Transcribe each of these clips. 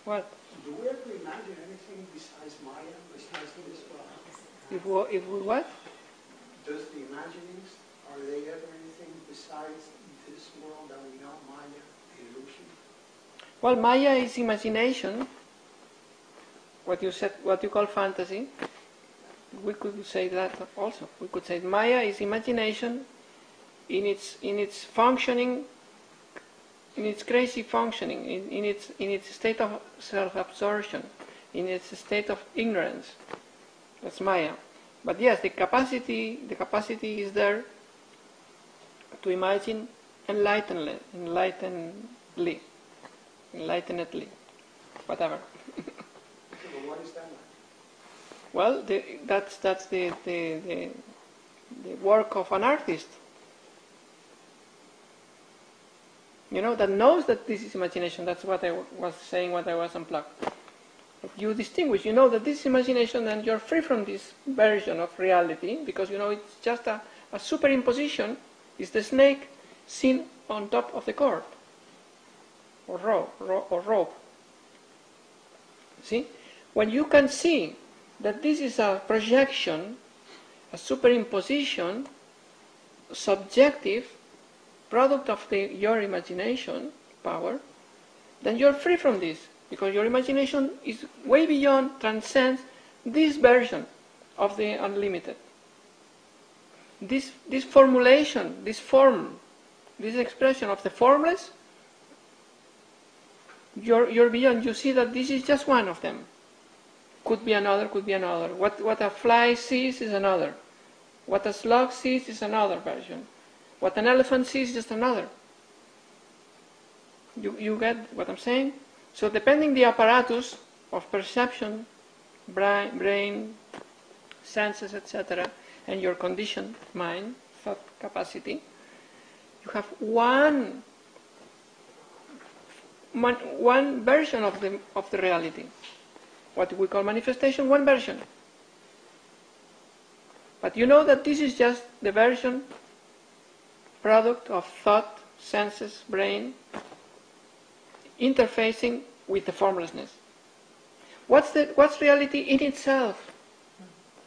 What? Do we ever imagine anything besides Maya, besides this world? If we what? Does the imaginings, are they ever anything besides this world that we know, Maya, the illusion? Well, Maya is imagination. What you call fantasy. We could say that also. We could say Maya is imagination in its functioning, in its crazy functioning, in its state of self-absorption, in its state of ignorance. That's Maya. But yes, the capacity is there to imagine enlightenedly, whatever. But what is that like? Well, that's the work of an artist. You know, that knows that this is imagination. That's what I was saying when I was unplugged. If you distinguish, you know that this is imagination, and you're free from this version of reality, because you know it's just a superimposition. It's the snake seen on top of the cord, or rope. See? When you can see that this is a projection, a superimposition, subjective, product of your imagination power, then you're free from this, because your imagination is way beyond, transcends this version of the unlimited. This formulation, this form, this expression of the formless, you're beyond. You see that this is just one of them. Could be another, could be another. What a fly sees is another. What a slug sees is another version. What an elephant sees is just another. You get what I'm saying? So depending the apparatus of perception, brain, senses, etc., and your conditioned mind, thought capacity, you have one version of the reality. What we call manifestation, one version. But you know that this is just the version, product of thought, senses, brain, interfacing with the formlessness. What's reality in itself?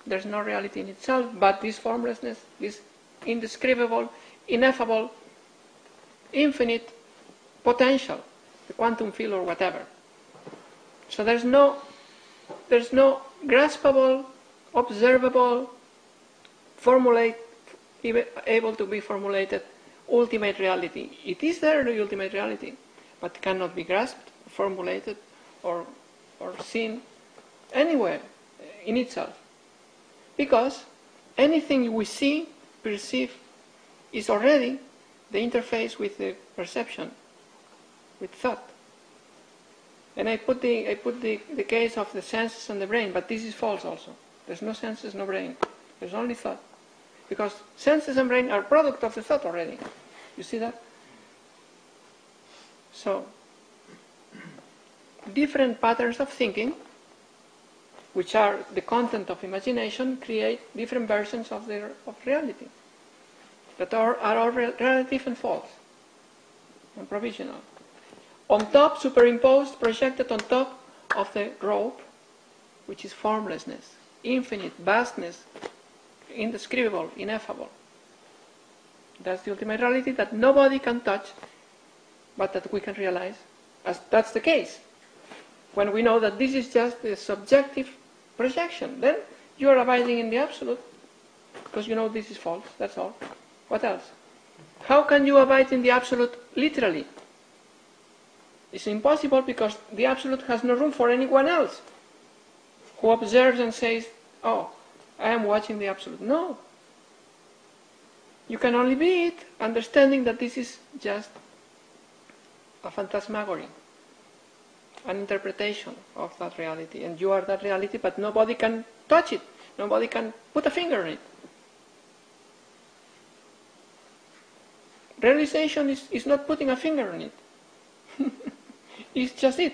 There's no reality in itself, but this formlessness, this indescribable, ineffable, infinite potential, the quantum field or whatever. So there's no graspable, observable, able to be formulated ultimate reality. It is there, the ultimate reality, but cannot be grasped, formulated, or seen anywhere in itself. Because anything we see, perceive, is already the interface with the perception, with thought. And I put the case of the senses and the brain, but this is false also. There's no senses, no brain. There's only thought. Because senses and brain are product of the thought already. You see that? So, different patterns of thinking, which are the content of imagination, create different versions of reality that are all relative and false and provisional. On top, superimposed, projected on top of the rope, which is formlessness, infinite, vastness, indescribable, ineffable. That's the ultimate reality that nobody can touch, but that we can realize as that's the case. When we know that this is just the subjective projection, then you are abiding in the absolute, because you know this is false, that's all. What else? How can you abide in the absolute literally? It's impossible, because the absolute has no room for anyone else who observes and says, oh, I am watching the absolute. No. You can only be it, understanding that this is just a phantasmagory, an interpretation of that reality. And you are that reality, but nobody can touch it. Nobody can put a finger on it. Realization is not putting a finger on it. It's just it.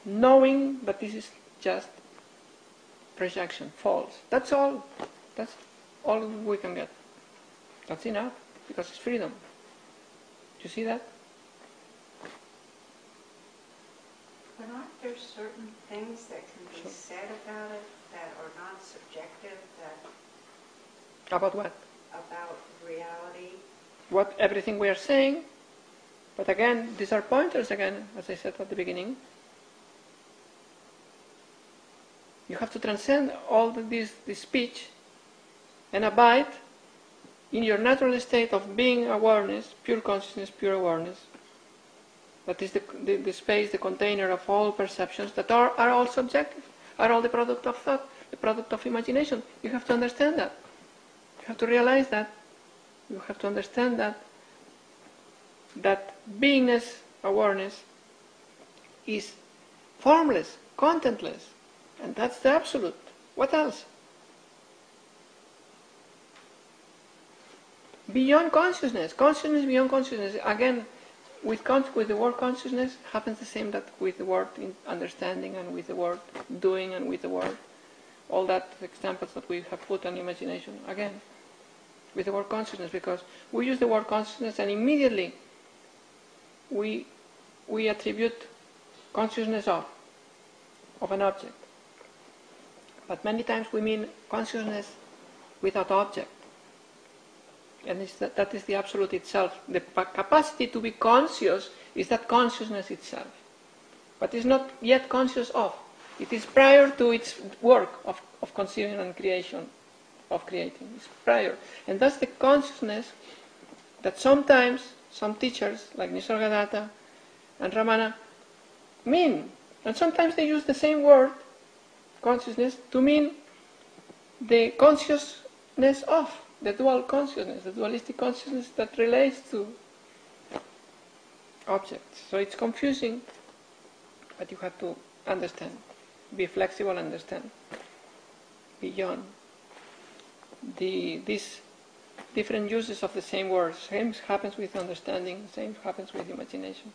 Knowing that this is just projection, false. That's all. That's all we can get. That's enough, because it's freedom. Do you see that? aren't there certain things that can be Sure. said about it that are not subjective, that About what? about reality? What everything we are saying. But again, these are pointers again, as I said at the beginning. You have to transcend all this speech and abide in your natural state of being awareness, pure consciousness, pure awareness. That is the space, the container of all perceptions that are all subjective, are all the product of thought, the product of imagination. You have to understand that. You have to realize that. You have to understand that beingness, awareness, is formless, contentless, and that's the absolute. What else? Beyond consciousness, consciousness beyond consciousness. Again, with the word consciousness happens the same that with the word understanding and with the word doing and with the word, all that examples that we have put on imagination. Again, with the word consciousness, because we use the word consciousness and immediately we attribute consciousness of an object. But many times we mean consciousness without object. And that is the absolute itself. The capacity to be conscious is that consciousness itself. But it's not yet conscious of. It is prior to its work of conceiving and creation, of creating. It's prior. And that's the consciousness that sometimes some teachers, like Nisargadatta and Ramana, mean. And sometimes they use the same word, consciousness, to mean the consciousness of, the dual consciousness, the dualistic consciousness that relates to objects. So it's confusing, but you have to understand. Be flexible, understand. Beyond these different uses of the same words. Same happens with understanding, same happens with imagination.